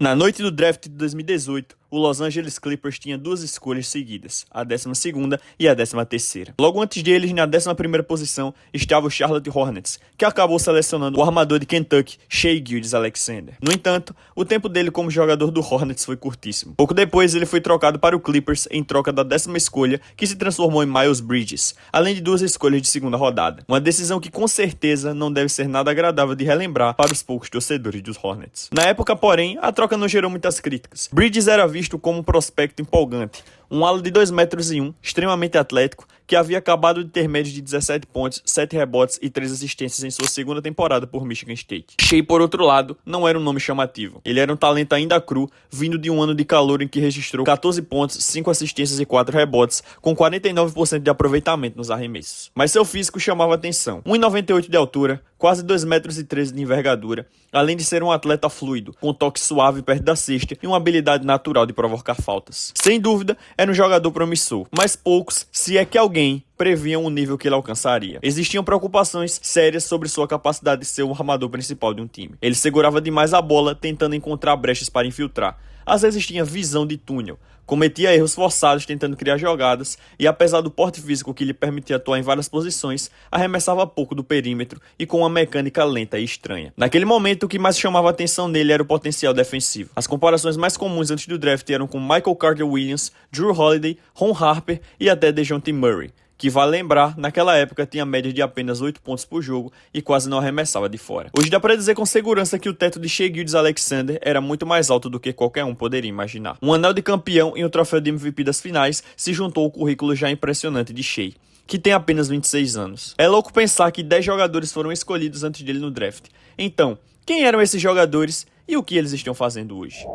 Na noite do draft de 2018, o Los Angeles Clippers tinha duas escolhas seguidas, a 12ª e a 13ª. Logo antes deles, na 11ª posição, estava o Charlotte Hornets, que acabou selecionando o armador de Kentucky, Shai Gilgeous-Alexander. No entanto, o tempo dele como jogador do Hornets foi curtíssimo. Pouco depois, ele foi trocado para o Clippers em troca da 10ª escolha, que se transformou em Miles Bridges, além de duas escolhas de segunda rodada. Uma decisão que com certeza não deve ser nada agradável de relembrar para os poucos torcedores dos Hornets. Na época, porém, a troca não gerou muitas críticas. Bridges era visto como um prospecto empolgante, um ala de 2,1 metros, extremamente atlético, que havia acabado de ter média de 17 pontos, 7 rebotes e 3 assistências em sua segunda temporada por Michigan State. Shai, por outro lado, não era um nome chamativo. Ele era um talento ainda cru, vindo de um ano de calor em que registrou 14 pontos, 5 assistências e 4 rebotes, com 49% de aproveitamento nos arremessos. Mas seu físico chamava atenção. 1,98 de altura, quase 2,13 metros de envergadura, além de ser um atleta fluido, com um toque suave perto da cesta e uma habilidade natural de provocar faltas. Sem dúvida, era um jogador promissor, mas poucos, se é que alguém, previam o nível que ele alcançaria. Existiam preocupações sérias sobre sua capacidade de ser o armador principal de um time. Ele segurava demais a bola, tentando encontrar brechas para infiltrar. Às vezes tinha visão de túnel, cometia erros forçados tentando criar jogadas e, apesar do porte físico que lhe permitia atuar em várias posições, arremessava pouco do perímetro e com uma mecânica lenta e estranha. Naquele momento, o que mais chamava a atenção nele era o potencial defensivo. As comparações mais comuns antes do draft eram com Michael Carter-Williams, Jrue Holiday, Ron Harper e até DeJounte Murray, que, vale lembrar, naquela época tinha média de apenas 8 pontos por jogo e quase não arremessava de fora. Hoje dá pra dizer com segurança que o teto de Shai Gilgeous-Alexander era muito mais alto do que qualquer um poderia imaginar. Um anel de campeão e um troféu de MVP das finais se juntou ao currículo já impressionante de Shai, que tem apenas 26 anos. É louco pensar que 10 jogadores foram escolhidos antes dele no draft. Então, quem eram esses jogadores e o que eles estão fazendo hoje?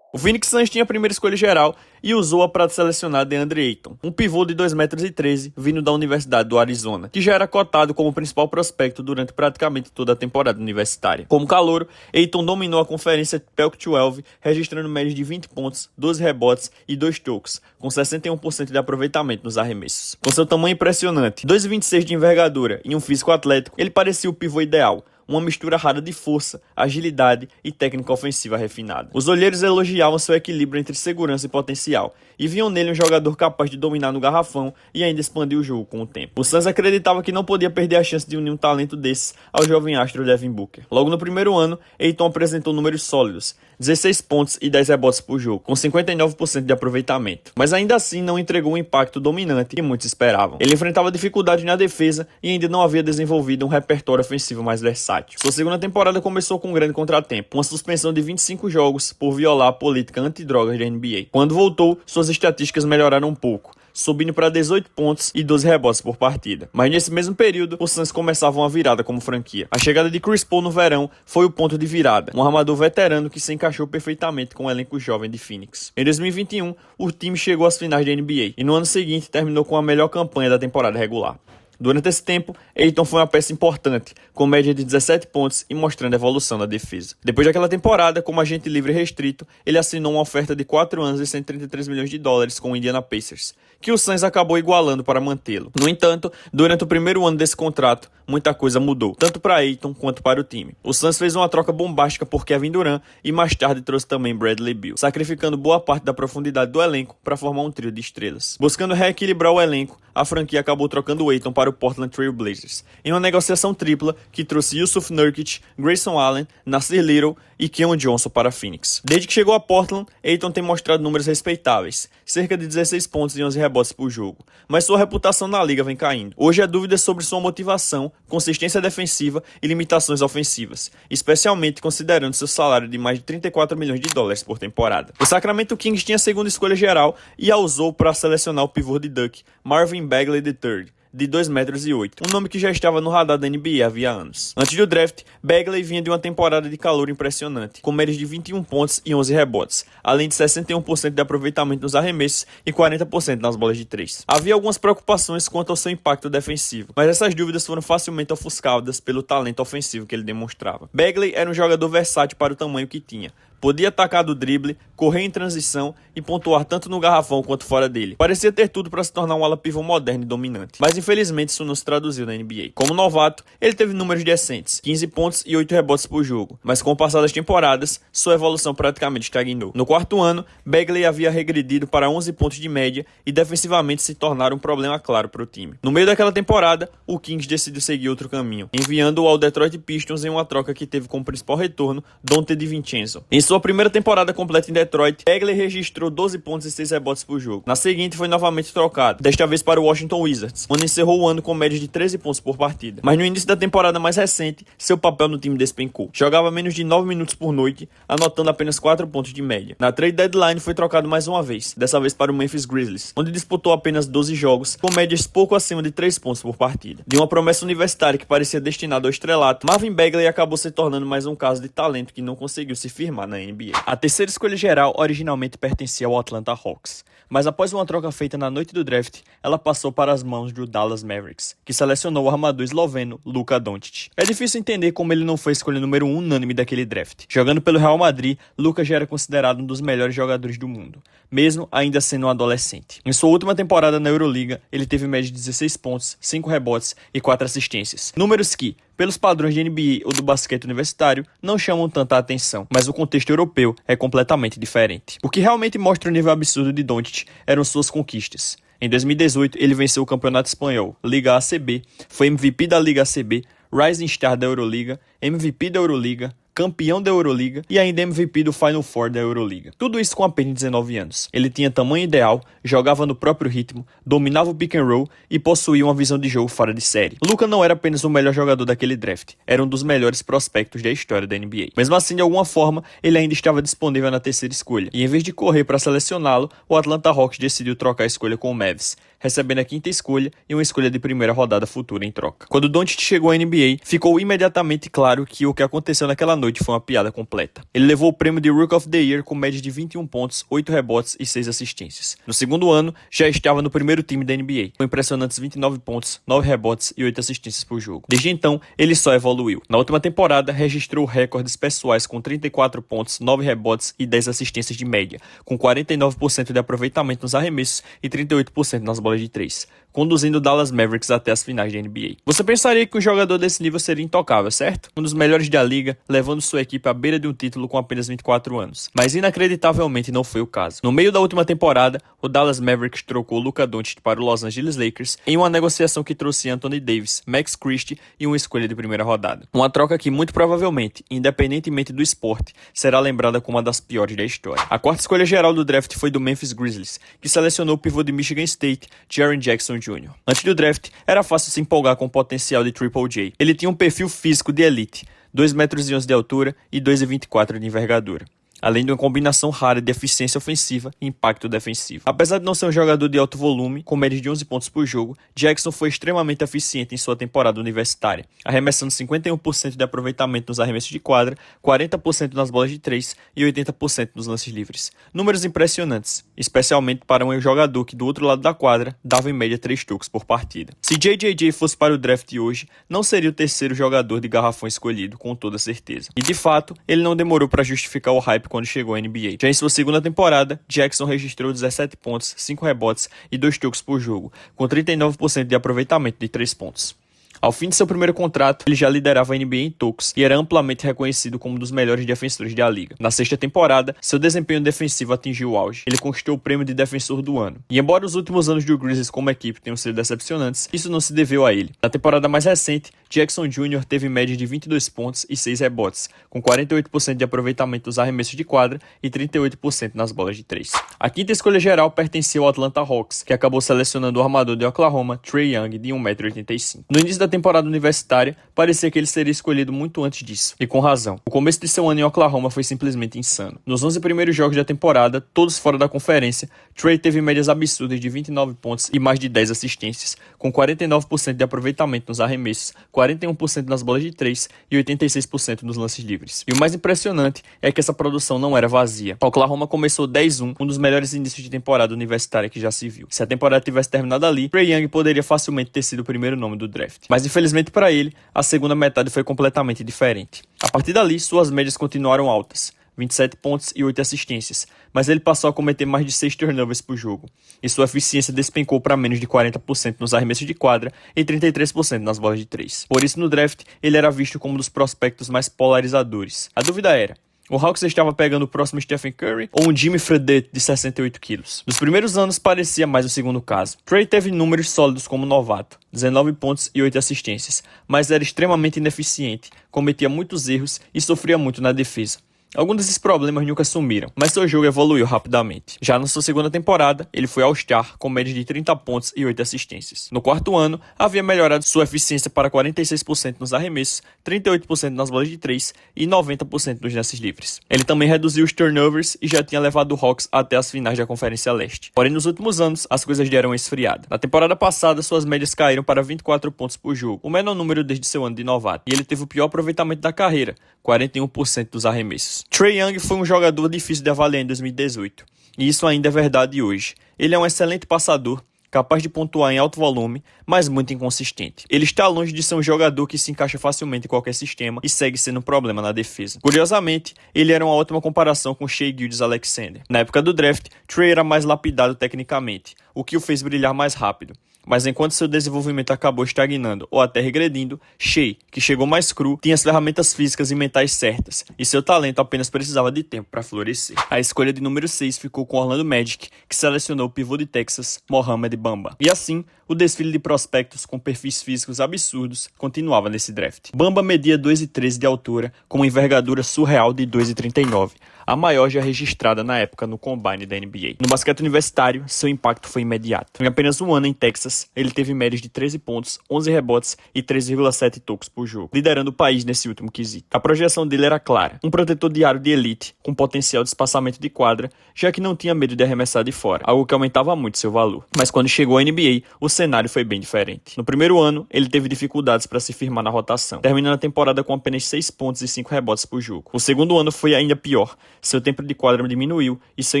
O Phoenix Suns tinha a primeira escolha geral e usou-a para selecionar DeAndre Ayton, um pivô de 2,13 metros vindo da Universidade do Arizona, que já era cotado como principal prospecto durante praticamente toda a temporada universitária. Como calouro, Ayton dominou a conferência Pac-12, registrando médias de 20 pontos, 12 rebotes e 2 tocos, com 61% de aproveitamento nos arremessos. Com seu tamanho impressionante, 2,26 de envergadura e um físico atlético, ele parecia o pivô ideal, uma mistura rara de força, agilidade e técnica ofensiva refinada. Os olheiros elogiavam seu equilíbrio entre segurança e potencial, e viam nele um jogador capaz de dominar no garrafão e ainda expandir o jogo com o tempo. O Suns acreditava que não podia perder a chance de unir um talento desses ao jovem astro Devin Booker. Logo no primeiro ano, Ayton apresentou números sólidos, 16 pontos e 10 rebotes por jogo, com 59% de aproveitamento. Mas ainda assim não entregou o impacto dominante que muitos esperavam. Ele enfrentava dificuldade na defesa e ainda não havia desenvolvido um repertório ofensivo mais versátil. Sua segunda temporada começou com um grande contratempo, uma suspensão de 25 jogos por violar a política antidrogas da NBA. Quando voltou, suas estatísticas melhoraram um pouco, subindo para 18 pontos e 12 rebotes por partida. Mas nesse mesmo período, os Suns começavam a virada como franquia. A chegada de Chris Paul no verão foi o ponto de virada, um armador veterano que se encaixou perfeitamente com o elenco jovem de Phoenix. Em 2021, o time chegou às finais da NBA e no ano seguinte terminou com a melhor campanha da temporada regular. Durante esse tempo, Ayton foi uma peça importante, com média de 17 pontos e mostrando evolução na defesa. Depois daquela temporada, como agente livre restrito, ele assinou uma oferta de 4 anos e 133 milhões de dólares com o Indiana Pacers, que o Suns acabou igualando para mantê-lo. No entanto, durante o primeiro ano desse contrato, muita coisa mudou, tanto para Ayton quanto para o time. O Suns fez uma troca bombástica por Kevin Durant e mais tarde trouxe também Bradley Beal, sacrificando boa parte da profundidade do elenco para formar um trio de estrelas. Buscando reequilibrar o elenco, a franquia acabou trocando Ayton para o Portland Trail Blazers, em uma negociação tripla que trouxe Jusuf Nurkic, Grayson Allen, Nasir Little e Keon Johnson para Phoenix. Desde que chegou a Portland, Ayton tem mostrado números respeitáveis, cerca de 16 pontos e 11 rebotes por jogo, mas sua reputação na liga vem caindo. Hoje há dúvidas sobre sua motivação, consistência defensiva e limitações ofensivas, especialmente considerando seu salário de mais de 34 milhões de dólares por temporada. O Sacramento Kings tinha a segunda escolha geral e a usou para selecionar o pivô de Duke, Marvin Bagley III, de 2,08 metros, um nome que já estava no radar da NBA havia anos. Antes do draft, Bagley vinha de uma temporada de calor impressionante, com médias de 21 pontos e 11 rebotes, além de 61% de aproveitamento nos arremessos e 40% nas bolas de 3. Havia algumas preocupações quanto ao seu impacto defensivo, mas essas dúvidas foram facilmente ofuscadas pelo talento ofensivo que ele demonstrava. Bagley era um jogador versátil para o tamanho que tinha, Podia atacar do drible, correr em transição e pontuar tanto no garrafão quanto fora dele. Parecia ter tudo para se tornar um ala pivô moderno e dominante. Mas infelizmente isso não se traduziu na NBA. Como novato, ele teve números decentes, 15 pontos e 8 rebotes por jogo. Mas com o passar das temporadas, sua evolução praticamente estagnou. No quarto ano, Bagley havia regredido para 11 pontos de média e defensivamente se tornara um problema claro para o time. No meio daquela temporada, o Kings decidiu seguir outro caminho, enviando-o ao Detroit Pistons em uma troca que teve como principal retorno Donte DiVincenzo. Em sua primeira temporada completa em Detroit, Bagley registrou 12 pontos e 6 rebotes por jogo. Na seguinte foi novamente trocado, desta vez para o Washington Wizards, onde encerrou o ano com média de 13 pontos por partida. Mas no início da temporada mais recente, seu papel no time despencou. Jogava menos de 9 minutos por noite, anotando apenas 4 pontos de média. Na trade deadline foi trocado mais uma vez, dessa vez para o Memphis Grizzlies, onde disputou apenas 12 jogos, com médias pouco acima de 3 pontos por partida. De uma promessa universitária que parecia destinada ao estrelato, Marvin Bagley acabou se tornando mais um caso de talento que não conseguiu se firmar na NBA. A terceira escolha geral originalmente pertencia ao Atlanta Hawks, mas após uma troca feita na noite do draft, ela passou para as mãos do Dallas Mavericks, que selecionou o armador esloveno Luka Doncic. É difícil entender como ele não foi a escolha número 1 unânime daquele draft. Jogando pelo Real Madrid, Luka já era considerado um dos melhores jogadores do mundo, mesmo ainda sendo um adolescente. Em sua última temporada na Euroliga, ele teve média de 16 pontos, 5 rebotes e 4 assistências. Números que, pelos padrões de NBA ou do basquete universitário, não chamam tanta atenção, mas o contexto europeu é completamente diferente. O que realmente mostra o nível absurdo de Doncic eram suas conquistas. Em 2018, ele venceu o Campeonato Espanhol, Liga ACB, foi MVP da Liga ACB, Rising Star da Euroliga, MVP da Euroliga, campeão da Euroliga e ainda MVP do Final Four da Euroliga. Tudo isso com apenas 19 anos. Ele tinha tamanho ideal, jogava no próprio ritmo, dominava o pick and roll e possuía uma visão de jogo fora de série. Luka não era apenas o melhor jogador daquele draft, era um dos melhores prospectos da história da NBA. Mesmo assim, de alguma forma, ele ainda estava disponível na terceira escolha, e em vez de correr para selecioná-lo, o Atlanta Hawks decidiu trocar a escolha com o Mavs, recebendo a quinta escolha e uma escolha de primeira rodada futura em troca. Quando Doncic chegou à NBA, ficou imediatamente claro que o que aconteceu naquela noite foi uma piada completa. Ele levou o prêmio de Rookie of the Year com média de 21 pontos, 8 rebotes e 6 assistências. No segundo ano, já estava no primeiro time da NBA, com impressionantes 29 pontos, 9 rebotes e 8 assistências por jogo. Desde então, ele só evoluiu. Na última temporada, registrou recordes pessoais com 34 pontos, 9 rebotes e 10 assistências de média, com 49% de aproveitamento nos arremessos e 38% nas bolas de 3, conduzindo o Dallas Mavericks até as finais da NBA. Você pensaria que um jogador desse nível seria intocável, certo? Um dos melhores da liga, levando sua equipe à beira de um título com apenas 24 anos. Mas inacreditavelmente não foi o caso. No meio da última temporada, o Dallas Mavericks trocou Luka Doncic para o Los Angeles Lakers em uma negociação que trouxe Anthony Davis, Max Christie e uma escolha de primeira rodada. Uma troca que muito provavelmente, independentemente do esporte, será lembrada como uma das piores da história. A quarta escolha geral do draft foi do Memphis Grizzlies, que selecionou o pivô de Michigan State, Jaren Jackson Jr. Antes do draft, era fácil se empolgar com o potencial de Triple J. Ele tinha um perfil físico de elite, 2,11 metros de altura e 2,24 de envergadura, além de uma combinação rara de eficiência ofensiva e impacto defensivo. Apesar de não ser um jogador de alto volume, com média de 11 pontos por jogo, Jackson foi extremamente eficiente em sua temporada universitária, arremessando 51% de aproveitamento nos arremessos de quadra, 40% nas bolas de 3 e 80% nos lances livres. Números impressionantes, especialmente para um jogador que do outro lado da quadra dava em média 3 toques por partida. Se JJJ fosse para o draft de hoje, não seria o terceiro jogador de garrafão escolhido, com toda certeza. E de fato, ele não demorou para justificar o hype quando chegou à NBA. Já em sua segunda temporada, Jackson registrou 17 pontos, 5 rebotes e 2 toques por jogo, com 39% de aproveitamento de 3 pontos. Ao fim de seu primeiro contrato, ele já liderava a NBA em toques e era amplamente reconhecido como um dos melhores defensores da liga. Na sexta temporada, seu desempenho defensivo atingiu o auge. Ele conquistou o prêmio de defensor do ano. E embora os últimos anos do Grizzlies como equipe tenham sido decepcionantes, isso não se deveu a ele. Na temporada mais recente, Jackson Jr. teve média de 22 pontos e 6 rebotes, com 48% de aproveitamento nos arremessos de quadra e 38% nas bolas de 3. A quinta escolha geral pertencia ao Atlanta Hawks, que acabou selecionando o armador de Oklahoma, Trae Young, de 1,85 m. No início da temporada universitária, parecia que ele seria escolhido muito antes disso, e com razão. O começo de seu ano em Oklahoma foi simplesmente insano. Nos 11 primeiros jogos da temporada, todos fora da conferência, Trae teve médias absurdas de 29 pontos e mais de 10 assistências, com 49% de aproveitamento nos arremessos, 41% nas bolas de 3 e 86% nos lances livres. E o mais impressionante é que essa produção não era vazia. Oklahoma começou 10-1, um dos melhores inícios de temporada universitária que já se viu. Se a temporada tivesse terminado ali, Trae Young poderia facilmente ter sido o primeiro nome do draft. Mas infelizmente para ele, a segunda metade foi completamente diferente. A partir dali, suas médias continuaram altas. 27 pontos e 8 assistências, mas ele passou a cometer mais de 6 turnovers por jogo, e sua eficiência despencou para menos de 40% nos arremessos de quadra e 33% nas bolas de 3. Por isso, no draft, ele era visto como um dos prospectos mais polarizadores. A dúvida era: o Hawks estava pegando o próximo Stephen Curry ou um Jimmy Fredette de 68 quilos? Nos primeiros anos parecia mais o segundo caso. Trae teve números sólidos como novato, 19 pontos e 8 assistências, mas era extremamente ineficiente, cometia muitos erros e sofria muito na defesa. Alguns desses problemas nunca sumiram, mas seu jogo evoluiu rapidamente. Já na sua segunda temporada, ele foi All-Star com média de 30 pontos e 8 assistências. No quarto ano, havia melhorado sua eficiência para 46% nos arremessos, 38% nas bolas de 3 e 90% nos lances livres. Ele também reduziu os turnovers e já tinha levado o Hawks até as finais da Conferência Leste. Porém, nos últimos anos, as coisas deram uma esfriada. Na temporada passada, suas médias caíram para 24 pontos por jogo, o menor número desde seu ano de novato, e ele teve o pior aproveitamento da carreira, 41% dos arremessos. Trae Young foi um jogador difícil de avaliar em 2018, e isso ainda é verdade hoje. Ele é um excelente passador, capaz de pontuar em alto volume, mas muito inconsistente. Ele está longe de ser um jogador que se encaixa facilmente em qualquer sistema e segue sendo um problema na defesa. Curiosamente, ele era uma ótima comparação com Shai Gilgeous-Alexander. Na época do draft, Trae era mais lapidado tecnicamente, o que o fez brilhar mais rápido. Mas enquanto seu desenvolvimento acabou estagnando ou até regredindo, Shai, que chegou mais cru, tinha as ferramentas físicas e mentais certas, e seu talento apenas precisava de tempo para florescer. A escolha de número 6 ficou com o Orlando Magic, que selecionou o pivô de Texas, Mohamed Bamba. E assim, o desfile de prospectos com perfis físicos absurdos continuava nesse draft. Bamba media 2,13 de altura, com uma envergadura surreal de 2,39, a maior já registrada na época no Combine da NBA. No basquete universitário, seu impacto foi imediato. Em apenas um ano em Texas, ele teve médias de 13 pontos, 11 rebotes e 3,7 tocos por jogo, liderando o país nesse último quesito. A projeção dele era clara: um protetor de aro de elite, com potencial de espaçamento de quadra, já que não tinha medo de arremessar de fora, algo que aumentava muito seu valor. Mas quando chegou à NBA, o cenário foi bem diferente. No primeiro ano, ele teve dificuldades para se firmar na rotação, terminando a temporada com apenas 6 pontos e 5 rebotes por jogo. O segundo ano foi ainda pior. Seu tempo de quadra diminuiu e seu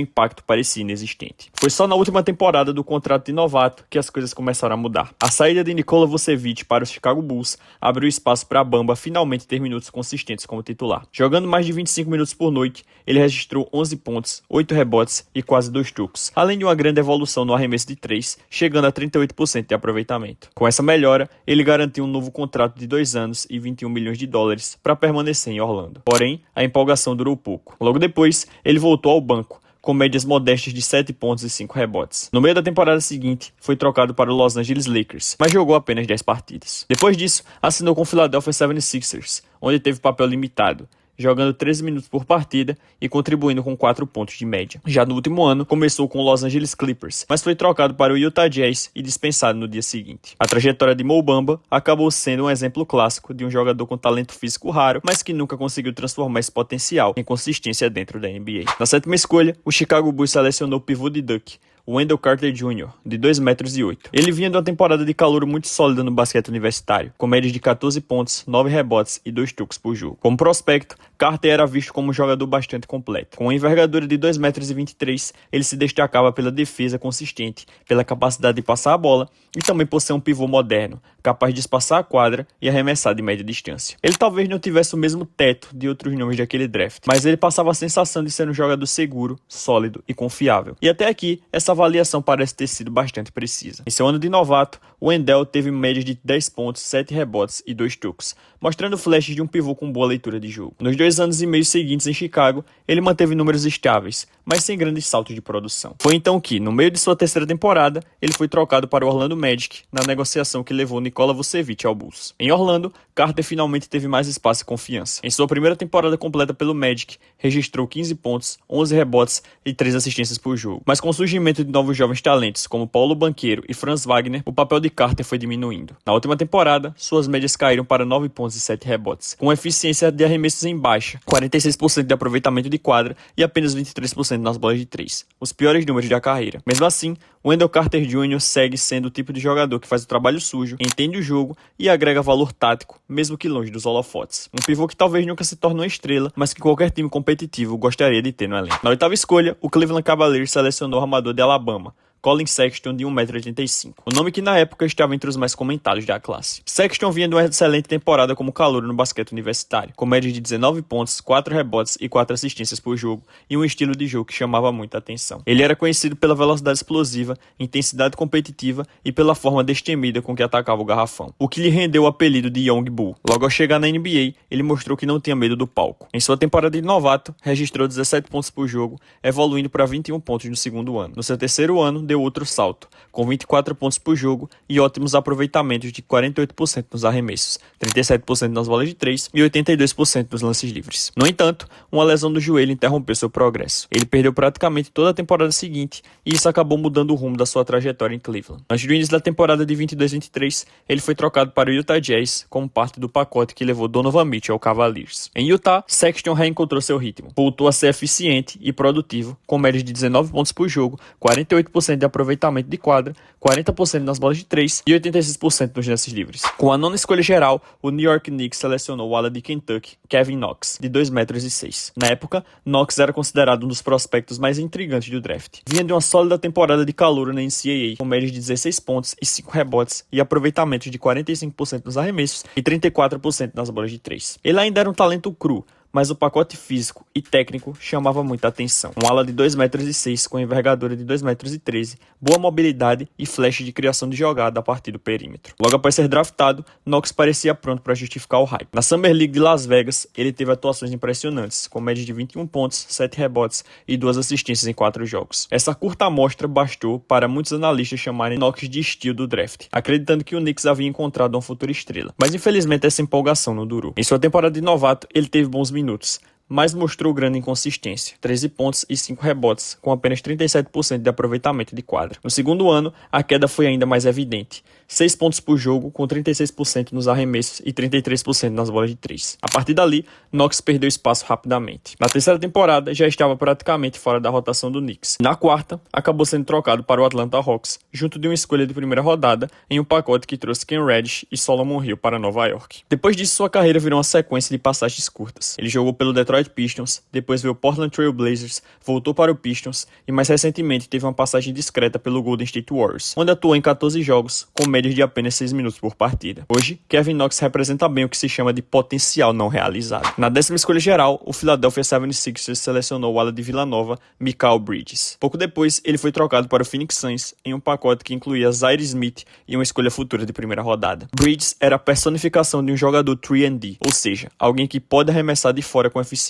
impacto parecia inexistente. Foi só na última temporada do contrato de novato que as coisas começaram a mudar. A saída de Nikola Vucevic para o Chicago Bulls abriu espaço para Bamba finalmente ter minutos consistentes como titular. Jogando mais de 25 minutos por noite, ele registrou 11 pontos, 8 rebotes e quase 2 tocos, além de uma grande evolução no arremesso de 3, chegando a 38% de aproveitamento. Com essa melhora, ele garantiu um novo contrato de 2 anos e 21 milhões de dólares para permanecer em Orlando. Porém, a empolgação durou pouco. Logo depois, ele voltou ao banco, com médias modestas de 7 pontos e 5 rebotes. No meio da temporada seguinte, foi trocado para o Los Angeles Lakers, mas jogou apenas 10 partidas. Depois disso, assinou com o Philadelphia 76ers, onde teve papel limitado, jogando 13 minutos por partida e contribuindo com 4 pontos de média. Já no último ano, começou com o Los Angeles Clippers, mas foi trocado para o Utah Jazz e dispensado no dia seguinte. A trajetória de Mo Bamba acabou sendo um exemplo clássico de um jogador com talento físico raro, mas que nunca conseguiu transformar esse potencial em consistência dentro da NBA. Na sétima escolha, o Chicago Bulls selecionou o pivô de Duke, Wendell Carter Jr., de 2,08 metros. Ele vinha de uma temporada de calor muito sólida no basquete universitário, com médias de 14 pontos, 9 rebotes e 2 tocos por jogo. Como prospecto, Carter era visto como um jogador bastante completo. Com uma envergadura de 2,23 metros, ele se destacava pela defesa consistente, pela capacidade de passar a bola e também por ser um pivô moderno, capaz de espaçar a quadra e arremessar de média distância. Ele talvez não tivesse o mesmo teto de outros nomes daquele draft, mas ele passava a sensação de ser um jogador seguro, sólido e confiável. E até aqui, essa avaliação parece ter sido bastante precisa. Em seu ano de novato, Wendell teve médias de 10 pontos, 7 rebotes e 2 tocos, mostrando flashes de um pivô com boa leitura de jogo. Nos 2 anos e meio seguintes em Chicago, ele manteve números estáveis, mas sem grandes saltos de produção. Foi então que, no meio de sua terceira temporada, ele foi trocado para o Orlando Magic na negociação que levou Nikola Vucevic ao Bulls. Em Orlando, Carter finalmente teve mais espaço e confiança. Em sua primeira temporada completa pelo Magic, registrou 15 pontos, 11 rebotes e 3 assistências por jogo. Mas com o surgimento de novos jovens talentos como Paulo Banchero e Franz Wagner, o papel de Carter foi diminuindo. Na última temporada, suas médias caíram para 9 pontos e 7 rebotes, com eficiência de arremessos em baixa, 46% de aproveitamento de quadra e apenas 23% nas bolas de 3, os piores números da carreira. Mesmo assim, Wendell Carter Jr. segue sendo o tipo de jogador que faz o trabalho sujo, entende o jogo e agrega valor tático, mesmo que longe dos holofotes. Um pivô que talvez nunca se torne uma estrela, mas que qualquer time competitivo gostaria de ter no elenco. Na oitava escolha, o Cleveland Cavaliers selecionou o armador de Alabama, Collin Sexton, de 1,85 m, o nome que na época estava entre os mais comentados da classe. Sexton vinha de uma excelente temporada como calouro no basquete universitário, com média de 19 pontos, 4 rebotes e 4 assistências por jogo, e um estilo de jogo que chamava muita atenção. Ele era conhecido pela velocidade explosiva, intensidade competitiva e pela forma destemida com que atacava o garrafão, o que lhe rendeu o apelido de Young Bull. Logo ao chegar na NBA, ele mostrou que não tinha medo do palco. Em sua temporada de novato, registrou 17 pontos por jogo, evoluindo para 21 pontos no segundo ano. No seu terceiro ano, deu outro salto, com 24 pontos por jogo e ótimos aproveitamentos de 48% nos arremessos, 37% nas bolas de 3 e 82% nos lances livres. No entanto, uma lesão do joelho interrompeu seu progresso. Ele perdeu praticamente toda a temporada seguinte e isso acabou mudando o rumo da sua trajetória em Cleveland. Antes do início da temporada de 22-23, ele foi trocado para o Utah Jazz como parte do pacote que levou Donovan Mitchell ao Cavaliers. Em Utah, Sexton reencontrou seu ritmo. Voltou a ser eficiente e produtivo, com médias de 19 pontos por jogo, 48% de aproveitamento de quadra, 40% nas bolas de 3 e 86% nos lances livres. Com a nona escolha geral, o New York Knicks selecionou o ala de Kentucky, Kevin Knox, de 2,06 m. Na época, Knox era considerado um dos prospectos mais intrigantes do draft. Vinha de uma sólida temporada de calouro na NCAA, com médias de 16 pontos e 5 rebotes e aproveitamentos de 45% nos arremessos e 34% nas bolas de 3. Ele ainda era um talento cru, mas o pacote físico e técnico chamava muita atenção. Um ala de 2,06 m com envergadura de 2,13 m, boa mobilidade e flash de criação de jogada a partir do perímetro. Logo após ser draftado, Knox parecia pronto para justificar o hype. Na Summer League de Las Vegas, ele teve atuações impressionantes, com média de 21 pontos, 7 rebotes e 2 assistências em 4 jogos. Essa curta amostra bastou para muitos analistas chamarem Knox de estilo do draft, acreditando que o Knicks havia encontrado uma futura estrela. Mas infelizmente essa empolgação não durou. Em sua temporada de novato, ele teve bons minutos, mas mostrou grande inconsistência, 13 pontos e 5 rebotes, com apenas 37% de aproveitamento de quadra. No segundo ano, a queda foi ainda mais evidente, 6 pontos por jogo, com 36% nos arremessos e 33% nas bolas de 3. A partir dali, Knox perdeu espaço rapidamente. Na terceira temporada, já estava praticamente fora da rotação do Knicks. Na quarta, acabou sendo trocado para o Atlanta Hawks, junto de uma escolha de primeira rodada, em um pacote que trouxe Cam Reddish e Solomon Hill para Nova York. Depois disso, sua carreira virou uma sequência de passagens curtas. Ele jogou pelo Detroit Pistons, depois veio o Portland Trail Blazers, voltou para o Pistons e mais recentemente teve uma passagem discreta pelo Golden State Warriors, onde atuou em 14 jogos, com médias de apenas 6 minutos por partida. Hoje, Kevin Knox representa bem o que se chama de potencial não realizado. Na 10ª escolha geral, o Philadelphia 76ers selecionou o ala de Vila Nova, Mikal Bridges. Pouco depois, ele foi trocado para o Phoenix Suns em um pacote que incluía Zaire Smith e uma escolha futura de primeira rodada. Bridges era a personificação de um jogador 3&D, ou seja, alguém que pode arremessar de fora com eficiência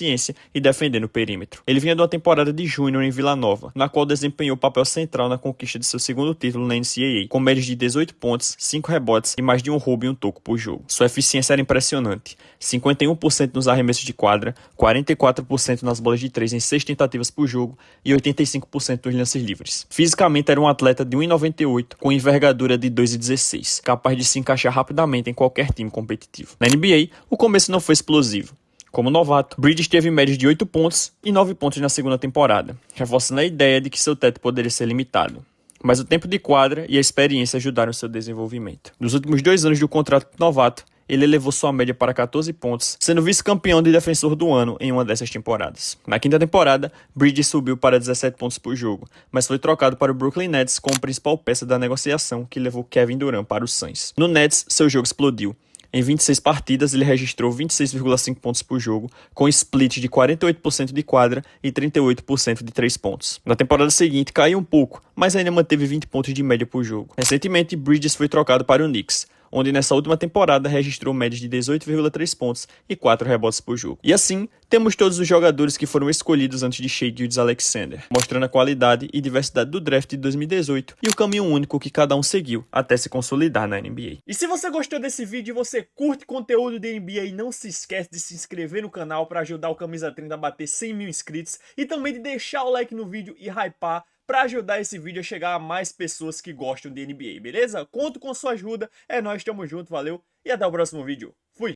e defender no perímetro. Ele vinha de uma temporada de júnior em Vila Nova, na qual desempenhou papel central na conquista de seu segundo título na NCAA, com médias de 18 pontos, 5 rebotes e mais de um roubo e um toco por jogo. Sua eficiência era impressionante, 51% nos arremessos de quadra, 44% nas bolas de 3 em 6 tentativas por jogo e 85% nos lances livres. Fisicamente era um atleta de 1,98 com envergadura de 2,16, capaz de se encaixar rapidamente em qualquer time competitivo. Na NBA, o começo não foi explosivo. Como novato, Bridges teve médias de 8 pontos e 9 pontos na segunda temporada, reforçando a ideia de que seu teto poderia ser limitado. Mas o tempo de quadra e a experiência ajudaram seu desenvolvimento. Nos últimos 2 anos do contrato de novato, ele elevou sua média para 14 pontos, sendo vice-campeão de defensor do ano em uma dessas temporadas. Na quinta temporada, Bridges subiu para 17 pontos por jogo, mas foi trocado para o Brooklyn Nets como principal peça da negociação que levou Kevin Durant para o Suns. No Nets, seu jogo explodiu. Em 26 partidas, ele registrou 26,5 pontos por jogo, com split de 48% de quadra e 38% de 3 pontos. Na temporada seguinte, caiu um pouco, mas ainda manteve 20 pontos de média por jogo. Recentemente, Bridges foi trocado para o Knicks, onde nessa última temporada registrou médias de 18,3 pontos e 4 rebotes por jogo. E assim, temos todos os jogadores que foram escolhidos antes de Shai Gilgeous-Alexander, mostrando a qualidade e diversidade do draft de 2018 e o caminho único que cada um seguiu até se consolidar na NBA. E se você gostou desse vídeo e você curte conteúdo de NBA, não se esquece de se inscrever no canal para ajudar o Camisa 30 a bater 100 mil inscritos e também de deixar o like no vídeo e hypar para ajudar esse vídeo a chegar a mais pessoas que gostam de NBA, beleza? Conto com sua ajuda, é nóis, tamo junto, valeu e até o próximo vídeo. Fui!